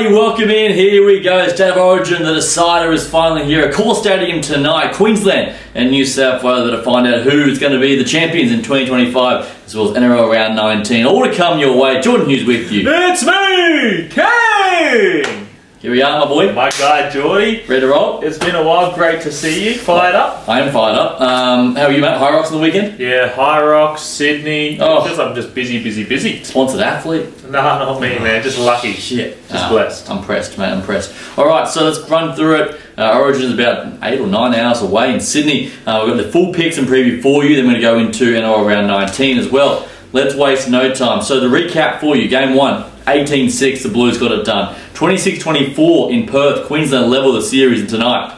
Everybody, welcome in. Here we go. State of Origin. The decider is finally here. A core stadium tonight. Queensland and New South Wales to find out who is going to be the champions in 2025, as well as NRL Round 19. All to come your way. Jordan Hughes with you. It's me, King! Here we are, my boy. My guy, Geordie. Ready to roll? It's been a while. Great to see you. Fired up? I am fired up. How are you, mate? High Rocks on the weekend? Yeah, High Rocks, Sydney. Oh. It feels like I'm just busy. Sponsored athlete? No, not me, man. Just lucky. Shit. Just blessed. I'm pressed, mate. I'm pressed. All right, so let's run through it. Origin is about 8 or 9 hours away in Sydney. We've got the full picks and preview for you. Then we're going to go into NRL Round 19 as well. Let's waste no time. So the recap for you. Game 1, 18-6. The Blues got it done. 26-24 in Perth. Queensland level the series, and tonight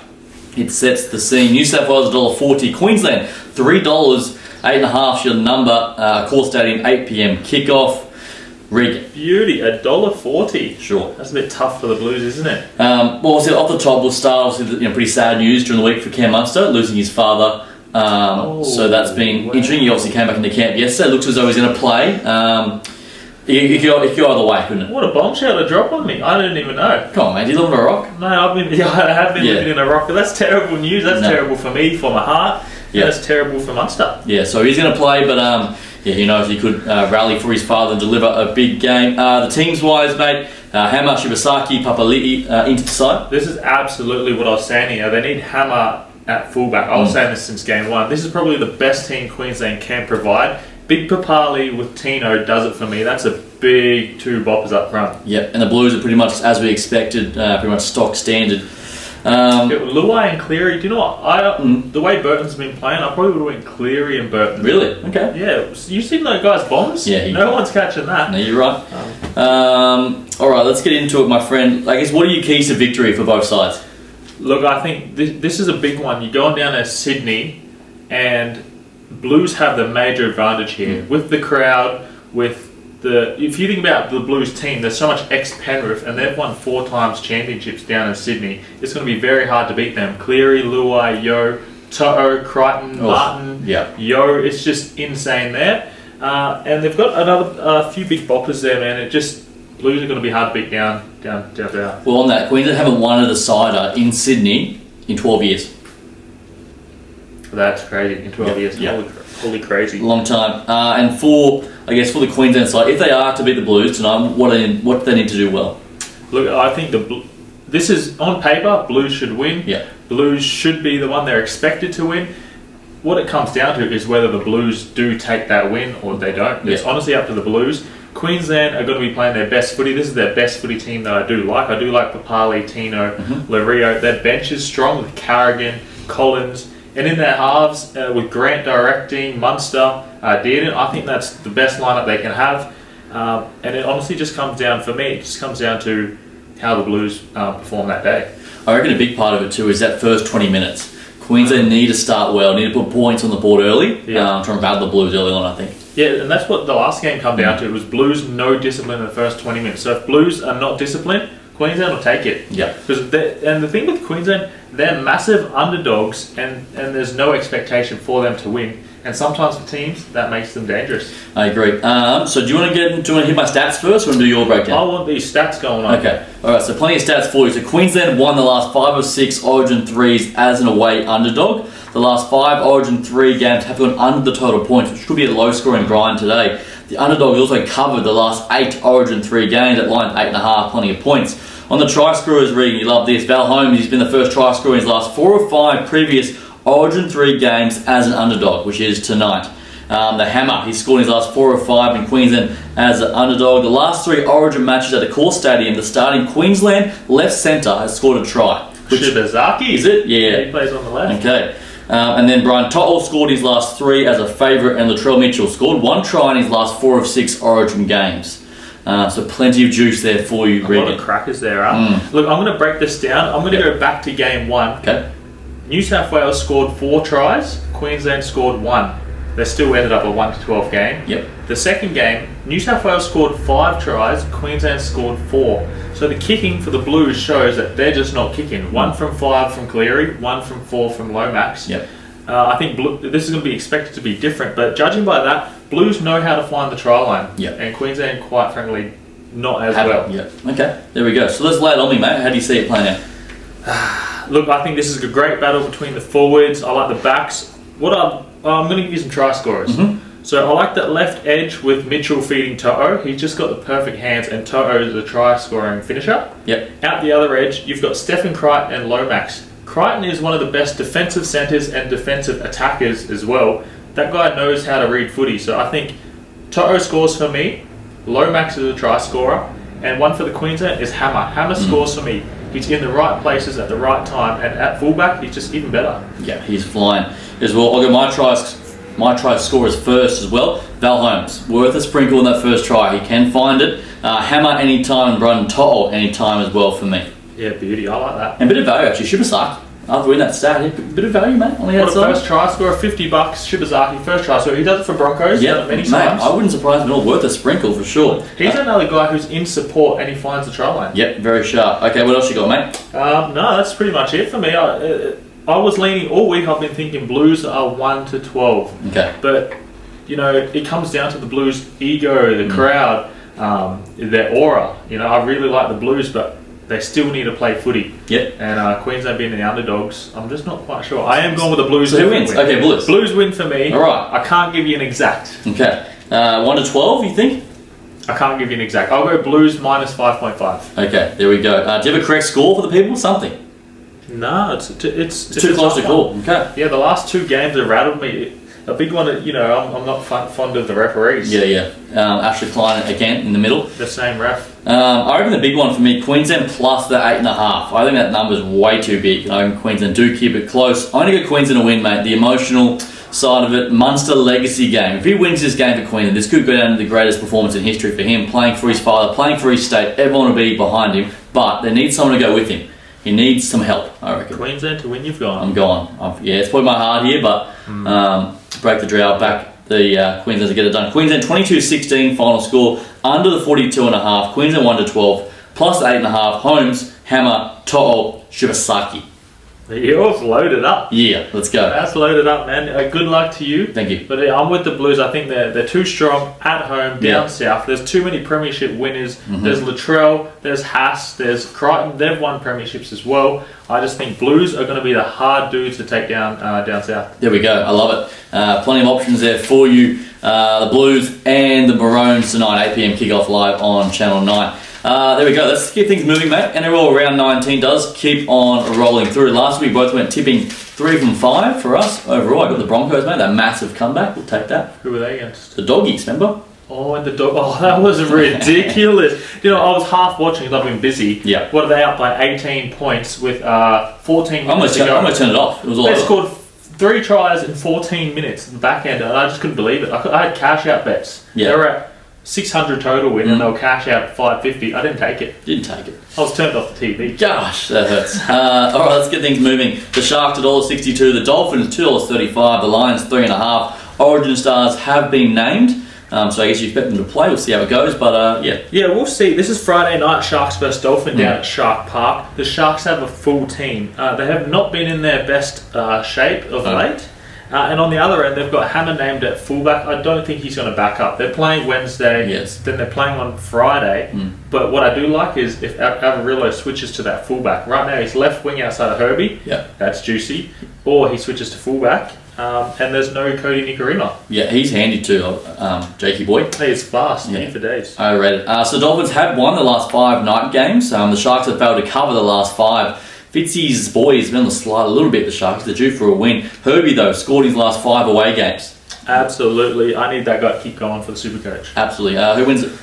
it sets the scene. New South Wales $1.40. Queensland $3, 8.5 your number. Core Stadium 8 p.m. kickoff. Rig. Beauty, $1.40. Sure. That's a bit tough for the Blues, isn't it? Well, so off the top, we'll start obviously pretty sad news during the week for Cam Munster, losing his father. So that's been interesting. He obviously came back into camp yesterday. Looks as though he's going to play. It could go either way, couldn't it? What a bombshell to drop on me. I didn't even know. Come on, man. Do you live on a rock? No, I have been living in a rock. But that's terrible news. That's terrible for me, for my heart. Yeah. That's terrible for Munster. Yeah, so he's going to play, but who knows? He could rally for his father and deliver a big game. The teams-wise, mate, Hammer, Shibasaki, Papali'i into the side. This is absolutely what I was saying here. They need Hammer at fullback. I was saying this since game 1. This is probably the best team Queensland can provide. Big Papali with Tino does it for me. That's a big 2 boppers up front. Yep, and the Blues are pretty much as we expected, pretty much stock standard. Luai and Cleary, do you know what? The way Burton's been playing, I probably would have went Cleary and Burton. Really? Okay. Yeah, you seen those guys' bombs? Yeah. No one's catching that. No, you're right. All right, let's get into it, my friend. I guess, what are your keys to victory for both sides? Look, I think this is a big one. You're going down to Sydney, and Blues have the major advantage here with the crowd. If you think about the Blues team, there's so much ex-Penrith, and they've won 4 times championships down in Sydney. It's going to be very hard to beat them. Cleary, Luai, Yo, To'o, Crichton, Martin, Yo. It's just insane there, and they've got another few big boppers there, man. Blues are going to be hard to beat down there. Well, on that, Queensland haven't won a decider in Sydney in 12 years. That's crazy. In 12 years. Yep. Holy crazy. Long time. And for the Queensland side, if they are to beat the Blues tonight, what do they need to do well? Look, I think this is, on paper, Blues should win. Yeah. Blues should be the one they're expected to win. What it comes down to is whether the Blues do take that win or they don't. It's honestly up to the Blues. Queensland are going to be playing their best footy. This is their best footy team that I do like. I do like Papali, Tino, Lario. Their bench is strong with Carrigan, Collins, and in their halves with Grant directing, Munster, Dearden. I think that's the best lineup they can have. And it honestly just comes down, for me, it just comes down to how the Blues perform that day. I reckon a big part of it too is that first 20 minutes. Queensland need to start well, need to put points on the board early, try and battle the Blues early on, I think. Yeah, and that's what the last game come down to. It was Blues no discipline in the first 20 minutes. So if Blues are not disciplined, Queensland will take it. Yeah. And the thing with Queensland, they're massive underdogs, and there's no expectation for them to win. And sometimes for teams, that makes them dangerous. I agree. So do you want to hit my stats first, or want to do your breakdown? I want these stats going on. Okay. All right. So plenty of stats for you. So Queensland won the last 5 of 6 Origin 3s as an away underdog. The last 5 Origin 3 games have gone under the total points, which could be a low-scoring grind today. The underdog also covered the last 8 Origin 3 games at line 8.5, plenty of points. On the try scorers, Regan, you love this. Val Holmes, he's been the first try scorer in his last 4 or 5 previous Origin 3 games as an underdog, which is tonight. The Hammer, he scored in his last 4 or 5 in Queensland as an underdog. The last 3 Origin matches at the Core Stadium, the starting Queensland left centre has scored a try. Shibasaki? Is it? Yeah. He plays on the left. Okay. And then Brian To'o scored his last 3 as a favourite, and Latrell Mitchell scored 1 try in his last 4 of 6 Origin games. So plenty of juice there for you, Regan. A lot of crackers there, Look, I'm going to break this down. I'm going to go back to game 1. Okay. New South Wales scored 4 tries. Queensland scored 1. They still ended up a 1-12 game. Yep. The second game, New South Wales scored 5 tries. Queensland scored 4. So the kicking for the Blues shows that they're just not kicking. 1 from 5 from Cleary, 1 from 4 from Lomax. Yep. I think this is going to be expected to be different, but judging by that, Blues know how to find the try line. Yep. And Queensland, quite frankly, not as well. Yeah. Okay, there we go. So let's lay it on me, mate. How do you see it playing out? Look, I think this is a great battle between the forwards. I like the backs. I'm going to give you some try scorers. Mm-hmm. So I like that left edge with Mitchell feeding To'o. He's just got the perfect hands, and To'o is a try scoring finisher. Yep. Out the other edge, you've got Stephen Crichton and Lomax. Crichton is one of the best defensive centres and defensive attackers as well. That guy knows how to read footy. So I think To'o scores for me. Lomax is a try scorer. And one for the Queensland is Hammer. Hammer scores for me. He's in the right places at the right time, and at fullback, he's just even better. Yeah, he's flying as well. I'll go my try scorers first as well. Val Holmes, worth a sprinkle in that first try. He can find it. Hammer anytime, and Brun To'o anytime as well for me. Yeah, beauty. I like that. And a bit of value actually. Shibasaki. After winning that stat, a bit of value, mate, on the What outside. a first try scorer, $50. Shibazaki, first try scorer. He does it for Broncos. Yeah, Done it many mate, times. I wouldn't surprise me at all. Worth a sprinkle for sure. He's another guy who's in support and he finds the try line. Yep, very sharp. Okay, what else you got, mate? No, that's pretty much it for me. I was leaning all week. I've been thinking Blues are 1 to 12. Okay. But it comes down to the Blues' ego, the crowd, their aura. I really like the Blues, but they still need to play footy. Yep. And Queensland being the underdogs, I'm just not quite sure. I am going with the Blues. So who wins? Win. Okay, Blues. Blues win for me. All right. I can't give you an exact. Okay. 1 to 12, you think? I can't give you an exact. I'll go Blues minus 5.5. Okay, there we go. Do you have a correct score for the people? Something? No, it's Too close to call. Okay. Yeah, the last two games have rattled me. A big one, I'm not fond of the referees. Yeah. Ashley Klein again in the middle. The same ref. I reckon the big one for me, Queensland plus the 8.5. I think that number's way too big. I reckon Queensland do keep it close. I'm going to go Queensland to win, mate. The emotional side of it, Munster legacy game. If he wins this game for Queensland, this could go down to the greatest performance in history for him. Playing for his father, playing for his state. Everyone will be behind him, but they need someone to go with him. He needs some help, I reckon. Queensland to win, you've gone. I'm gone. It's probably my heart here, but break the drought back the Queensland to get it done. Queensland 22-16 final score, under the 42.5. Queensland 1 to 12, plus 8.5. Holmes, Hammer, To'o, Shibasaki. You've loaded up. Yeah, let's go. That's loaded up, man. Good luck to you. Thank you. But I'm with the Blues. I think they're too strong at home, down south. There's too many premiership winners. There's Latrell, there's Haas, there's Crichton. They've won premierships as well. I just think Blues are going to be the hard dudes to take down south. There we go. I love it. Plenty of options there for you. The Blues and the Maroons tonight, 8 p.m. kickoff live on Channel 9. There we go. Let's keep things moving, mate. NRL round 19 does keep on rolling through. Last week, both went tipping 3 from 5 for us overall. I got the Broncos, mate. That massive comeback. We'll take that. Who were they against? The Doggies, remember? Oh, and the dog. Oh, that was ridiculous. I was half watching because I've been busy. Yeah. What are they up by 18 points with 14 minutes to go? I'm going to turn it off. It was all They over. scored 3 tries in 14 minutes at the back end, and I just couldn't believe it. I had cash out bets. Yeah. They were at 600 total win, and they'll cash out 550. I didn't take it. Didn't take it. I was turned off the TV. Gosh, that hurts. All right, let's get things moving. The Sharks $1.62, the Dolphins $2.35, the Lions 3.5. Origin stars have been named. So I guess you expect them to play. We'll see how it goes, but yeah. Yeah, we'll see. This is Friday night, Sharks vs Dolphin down at Shark Park. The Sharks have a full team. They have not been in their best shape of late. And on the other end, they've got Hammer named at fullback. I don't think he's going to back up. They're playing Wednesday, then they're playing on Friday. But what I do like is if Avarillo switches to that fullback. Right now, he's left wing outside of Herbie. Yeah. That's juicy. Or he switches to fullback. And there's no Cody Nikorima. Yeah, he's handy too, Jakey boy. Hey, it's fast, man, for days. I read it. So Dolphins have won the last 5 night games. The Sharks have failed to cover the last 5. Fitzy's boys been on the slide a little bit, the Sharks. They're due for a win. Herbie, though, scored his last 5 away games. Absolutely. I need that guy to keep going for the Supercoach. Absolutely. Who wins it?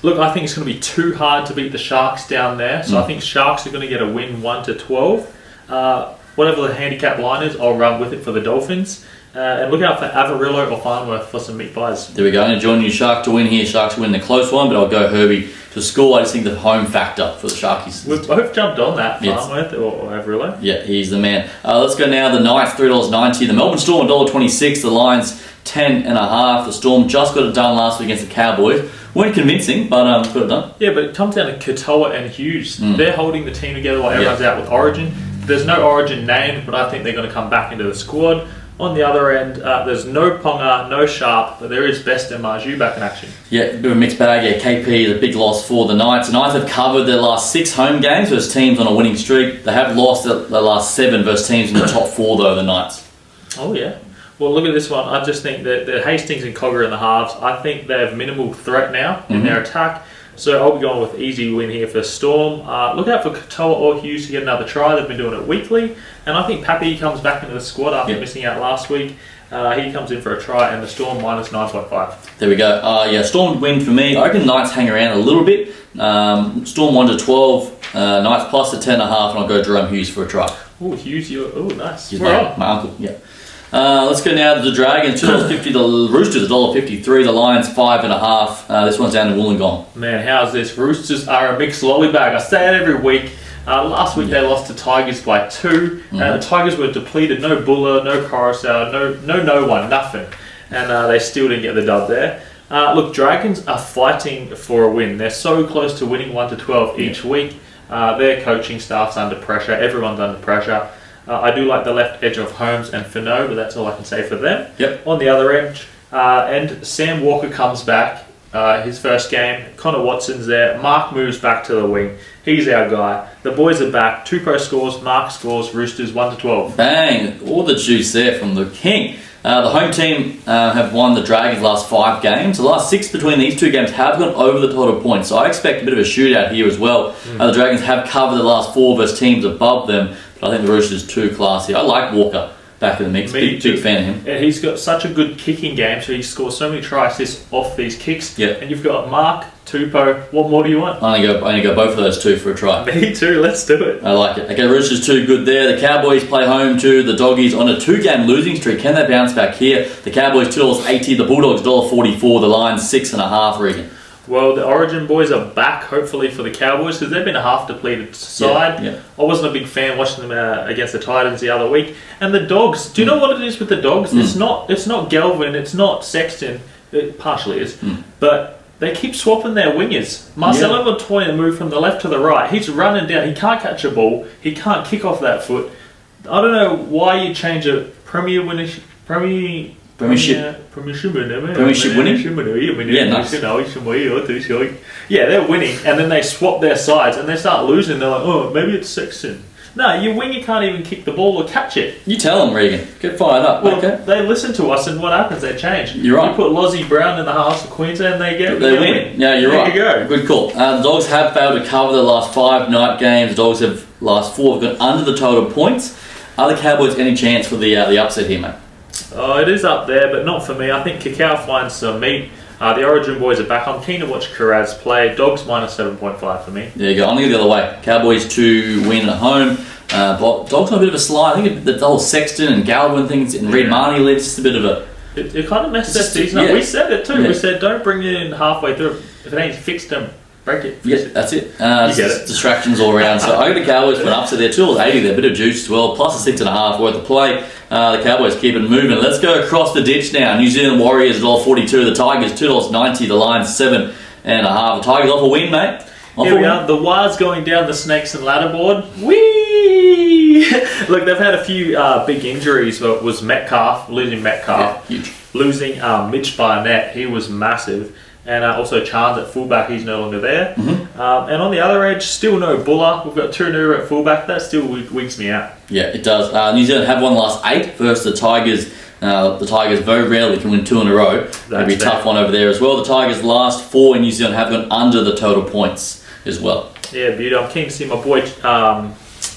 Look, I think it's going to be too hard to beat the Sharks down there. So I think Sharks are going to get a win 1 to 12. Whatever the handicap line is, I'll run with it for the Dolphins. And look out for Avarillo or Farnworth for some meat pies. There we go. I'm going to join you, Shark to win here. Sharks win the close one, but I'll go Herbie to score. I just think the home factor for the Sharkies. We've both jumped on that, Farnworth or Avarillo. Yeah, he's the man. Let's go now. The Knights, $3.90. The Melbourne Storm, $1.26. The Lions, 10.5. The Storm just got it done last week against the Cowboys. Weren't convincing, but got it done. Yeah, but it comes down to Katoa and Hughes. They're holding the team together while everyone's out with Origin. There's no Origin named, but I think they're going to come back into the squad. On the other end, there's no Ponga, no Sharp, but there is Best and Marju back in action. Yeah, a bit of a mixed bag. Yeah, KP is a big loss for the Knights. The Knights have covered their last 6 home games versus teams on a winning streak. They have lost their last 7 versus teams in the top 4, though, the Knights. Oh, yeah. Well, look at this one. I just think that the Hastings and Cogger in the halves, I think they have minimal threat now in their attack. So I'll be going with easy win here for Storm. Look out for Katoa or Hughes to get another try. They've been doing it weekly. And I think Pappy comes back into the squad after missing out last week. He comes in for a try, and the Storm minus 9.5. There we go. Yeah, Storm win for me. I reckon Knights hang around a little bit. Storm 1 to 12. Knights plus the 10.5, and I'll go Jerome Hughes for a try. Oh, Hughes, oh, nice. He's my uncle, yeah. Let's go now to the Dragons, $2.50. The Roosters, $1.53. The Lions, 5.5. This one's down to Wollongong. Man, how's this? Roosters are a mixed lolly bag. I say it every week. Last week they lost to Tigers by 2. The Tigers were depleted. No Buller, no Coruscant, no one, nothing. And they still didn't get the dub there. Look, Dragons are fighting for a win. They're so close to winning 1 to 12 each week. Their coaching staff's under pressure. Everyone's under pressure. I do like the left edge of Holmes and Finau, but that's all I can say for them. Yep. On the other edge, and Sam Walker comes back, his first game. Connor Watson's there. Mark moves back to the wing. He's our guy. The boys are back. Tupou scores, Mark scores, Roosters 1 to 12. Bang! All the juice there from the King. The home team have won the Dragons' last 5 games. The last 6 between these 2 games have gone over the total points, so I expect a bit of a shootout here as well. The Dragons have covered the last 4 versus teams above them, but I think the Roosters too classy. I like Walker back in the mix. Big fan of him. And he's got such a good kicking game, so he scores so many tries off these kicks. Yeah. And you've got Mark, Tupou. What more do you want? I only go both of those 2 for a try. Me too. Let's do it. I like it. Okay, Roosters too good there. The Cowboys play home to the Doggies on a 2-game losing streak. Can they bounce back here? The Cowboys $2.80. The Bulldogs $1.44. The Lions 6.5. Regan. Well, the Origin boys are back, hopefully, for the Cowboys, because they've been a half-depleted side. Yeah. I wasn't a big fan watching them against the Titans the other week. And the Dogs, do you know what it is with the Dogs? It's not Galvin, it's not Sexton. It partially is. But they keep swapping their wingers. Marcelo Montoya moved from the left to the right. He's running down. He can't catch a ball. He can't kick off that foot. I don't know why you change a Premiership winning? Yeah, nice. Yeah, they're winning, and then they swap their sides, and they start losing. They're like, oh, maybe it's Sexton. No, your winger can't even kick the ball or catch it. You tell them, Regan. Get fired up. Well, okay. They listen to us, and what happens? They change. You're right. You put Lozzie Brown in the halves of Queensland, they win. Yeah, you're right. There you go. Good call. The Dogs have failed to cover the last 5 night games. The Dogs have last 4 have gone under the total points. Are the Cowboys any chance for the upset here, mate? Oh, it is up there, but not for me. I think Cacao finds some meat. The Origin boys are back. I'm keen to watch Carraz play. Dogs minus 7.5 for me. There you go. I'm going to go the other way. Cowboys to win at home. Dogs on a bit of a slide. I think the whole Sexton and Galvin things and Reed Marnie led. It's just a bit of a... It kind of messed that season up. We said it too. Yeah. We said don't bring it in halfway through. If it ain't fixed, don't break it. Yeah, that's it. You get it. Distractions all around. So I got the Cowboys for an upset there. $2.80 there. A bit of juice as well. Plus a 6.5 worth of play. The Cowboys keep it moving. Let's go across the ditch now. New Zealand Warriors $1.42. The Tigers $2.90. The Lions 7.5. The Tigers off a win, mate. Here we are. The wires going down the snakes and ladder board. Whee! Look, they've had a few big injuries. But it was Metcalf, losing Metcalf. Yeah, huge. Losing Mitch Barnett. He was massive. And also Chance at fullback, he's no longer there. And on the other edge, still no Buller. We've got Turinura at fullback. That still wigs me out. Yeah, it does. New Zealand have won the last 8 versus the Tigers. The Tigers very rarely can win 2 in a row. That'd be a tough one over there as well. The Tigers' last 4 in New Zealand have gone under the total points as well. Yeah, beauty. I'm keen to see my boy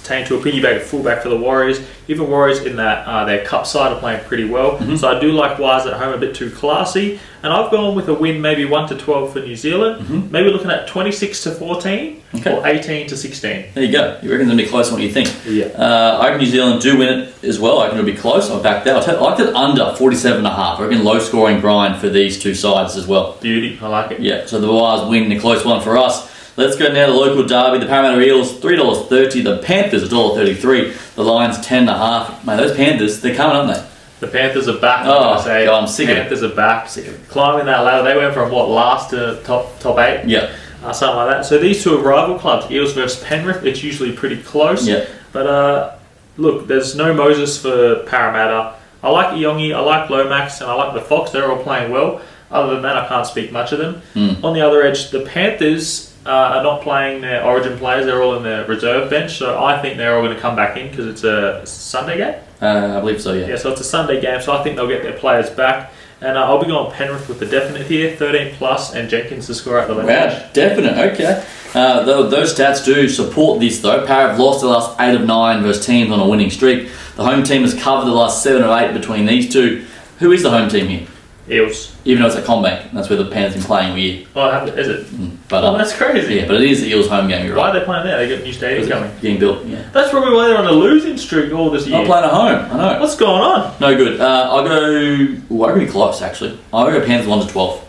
Tane to a piggyback at fullback for the Warriors. Even Warriors in that their cup side are playing pretty well. So I do like Wires at home, a bit too classy. And I've gone with a win maybe 1 to 12 for New Zealand. Maybe looking at 26 to 14 or 18 to 16. There you go. You reckon it'll be close on what you think? Yeah. I reckon New Zealand do win it as well. I reckon it'll be close. I'll back that. I like that under 47.5. I reckon low scoring grind for these two sides as well. Beauty. I like it. Yeah, so the Wires win the close one for us. Let's go now to the local derby. The Parramatta Eels, $3.30. The Panthers, $1.33. The Lions, 10.5. Mate, those Panthers, they're coming, aren't they? The Panthers are back. I'm sick of it. Panthers are back. Climbing that ladder. They went from, last to top 8? Yeah. Something like that. So these two are rival clubs. Eels versus Penrith. It's usually pretty close. Yeah. But, look, there's no Moses for Parramatta. I like Iongi, I like Lomax, and I like the Fox. They're all playing well. Other than that, I can't speak much of them. On the other edge, the Panthers are not playing their origin players. They're all in the reserve bench. So I think they're all going to come back in because it's a Sunday game. I believe so, yeah. Yeah, so it's a Sunday game. So I think they'll get their players back. And I'll be going Penrith with the definite here, 13+, and Jenkins to score at the left edge. Wow, definite, okay. Those stats do support this though. Para have lost the last 8 of 9 versus teams on a winning streak. The home team has covered the last 7 or 8 between these two. Who is the home team here? Eels. Even though it's at Combank, that's where the Panthers have been playing all year. Oh, is it? But, that's crazy. Yeah, but it is the Eels' home game, you're Why right. are they playing there? They got a new stadium coming. Getting built, yeah. That's probably why they're on a losing streak all this year. Not playing at home, I know. What's going on? No good. I'll go... I'll go close, actually. I'll go Panthers 1-12.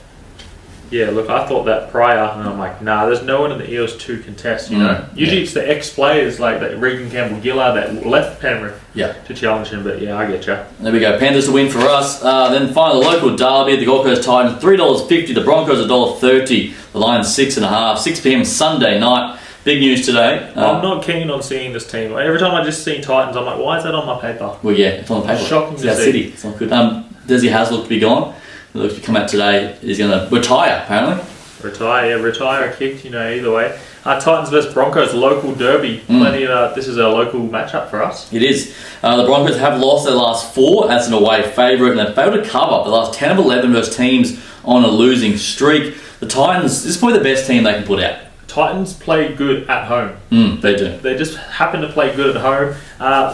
Yeah, look, I thought that prior, and I'm like, nah, there's no one in the Eels to contest, you know. Usually it's the ex-players like that Regan Campbell-Gillard that left Penrith to challenge him, but yeah, I get you. There we go, Panthers to win for us. Then finally, the local derby, the Gold Coast Titans, $3.50, the Broncos $1.30, the Lions 6.5, 6 p.m. Sunday night. Big news today. I'm not keen on seeing this team. Every time I just see Titans, I'm like, why is that on my paper? Well, yeah, it's on the paper. Shocking it's to our see. city. It's not good. Desi has looked to be gone. It looks to come out today. He's going to retire, apparently. Retire or kicked, you know, either way. Titans vs Broncos, local derby. This is a local matchup for us. It is. The Broncos have lost their last 4 as an away favourite, and they've failed to cover the last 10 of 11 versus teams on a losing streak. The Titans, this is probably the best team they can put out. Titans play good at home. They do. They just happen to play good at home.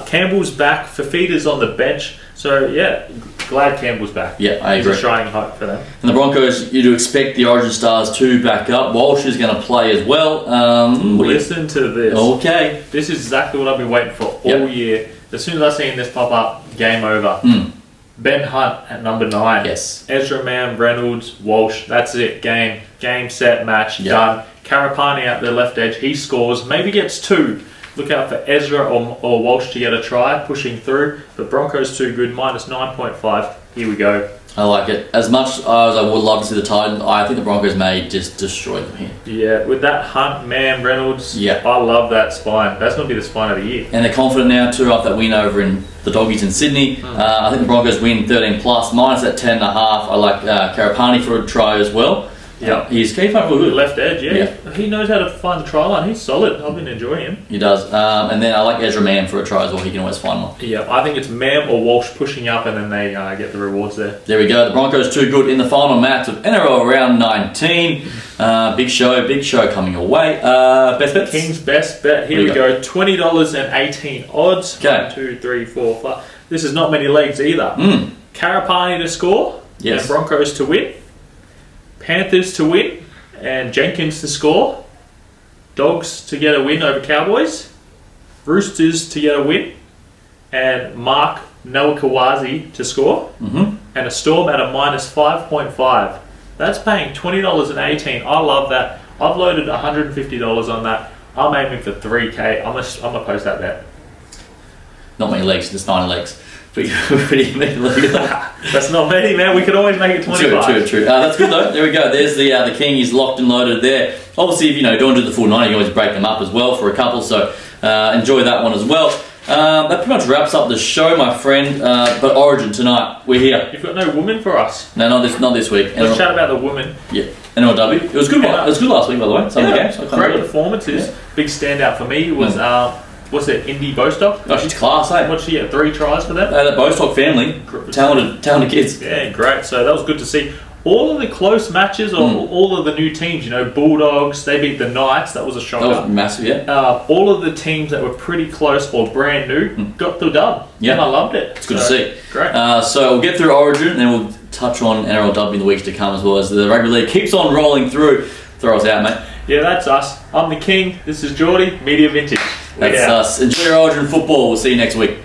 Campbell's back. Fafita's on the bench. So, yeah, glad Campbell's back. Yeah, I agree. He's a shining hope for them. And the Broncos, you do expect the Origin Stars to back up. Walsh is going to play as well. Listen to this. Okay. This is exactly what I've been waiting for all year. As soon as I seen this pop up, game over. Ben Hunt at number 9. Yes. Ezra Mann, Reynolds, Walsh. That's it. Game, set, match, done. Karapani out the left edge. He scores. Maybe gets 2. Look out for Ezra or Walsh to get a try, pushing through. But Broncos too good, minus 9.5. Here we go. I like it. As much as I would love to see the Titans, I think the Broncos may just destroy them here. Yeah, with that Hunt, Mann, Reynolds, yeah. I love that spine. That's going to be the spine of the year. And they're confident now too after that win over in the Doggies in Sydney. I think the Broncos win 13+, minus that 10.5. I like Karapani for a try as well. Yeah, he's keeping up good. Left edge, yeah. He knows how to find the try line. He's solid. I've been enjoying him. He does. And then I like Ezra Mann for a try as well. He can always find one. Yeah, I think it's Mann or Walsh pushing up, and then they get the rewards there. There we go. The Broncos too good in the final match of NRL round 19. Big show coming your way. Best bets? King's best bet. Here we go. $20.18 odds. Okay. 1, 2, 3, 4, 5. This is not many legs either. Karapani to score. Yes. And Broncos to win. Panthers to win, and Jenkins to score. Dogs to get a win over Cowboys. Roosters to get a win, and Mark Nawakawazi to score. And a Storm at a minus 5.5. That's paying $20.18. I love that. I've loaded $150 on that. I'm aiming for 3K. I'm gonna post that bet. Not many legs. There's 9 legs. Pretty many legs. That's not many, man. We could always make it 25. True. That's good though. There we go. There's the king. He's locked and loaded there. Obviously, if you don't do the full 90, you can always break them up as well for a couple. So enjoy that one as well. That pretty much wraps up the show, my friend. But Origin tonight, we're here. You've got no woman for us. No, not this week. Let's chat about the woman. Yeah. NLW. It was good. It was good last week, by the way. Some of the games. Great performances. Yeah. Big standout for me was what's it? Indy Bostock. Oh, she's class, eh? What's she at? 3 tries for that. The Bostock family, talented kids. Yeah, great. So that was good to see. All of the close matches, all of the new teams, Bulldogs, they beat the Knights. That was a shocker. That was massive, yeah. All of the teams that were pretty close or brand new got the dub. Yeah. And I loved it. It's good to see. Great. So we'll get through Origin and then we'll touch on NRLW in the weeks to come as well as the rugby league keeps on rolling through. Throw us out, mate. Yeah, that's us. I'm the King. This is Geordie, Media Vintage. That's us. Enjoy your Origin football. We'll see you next week.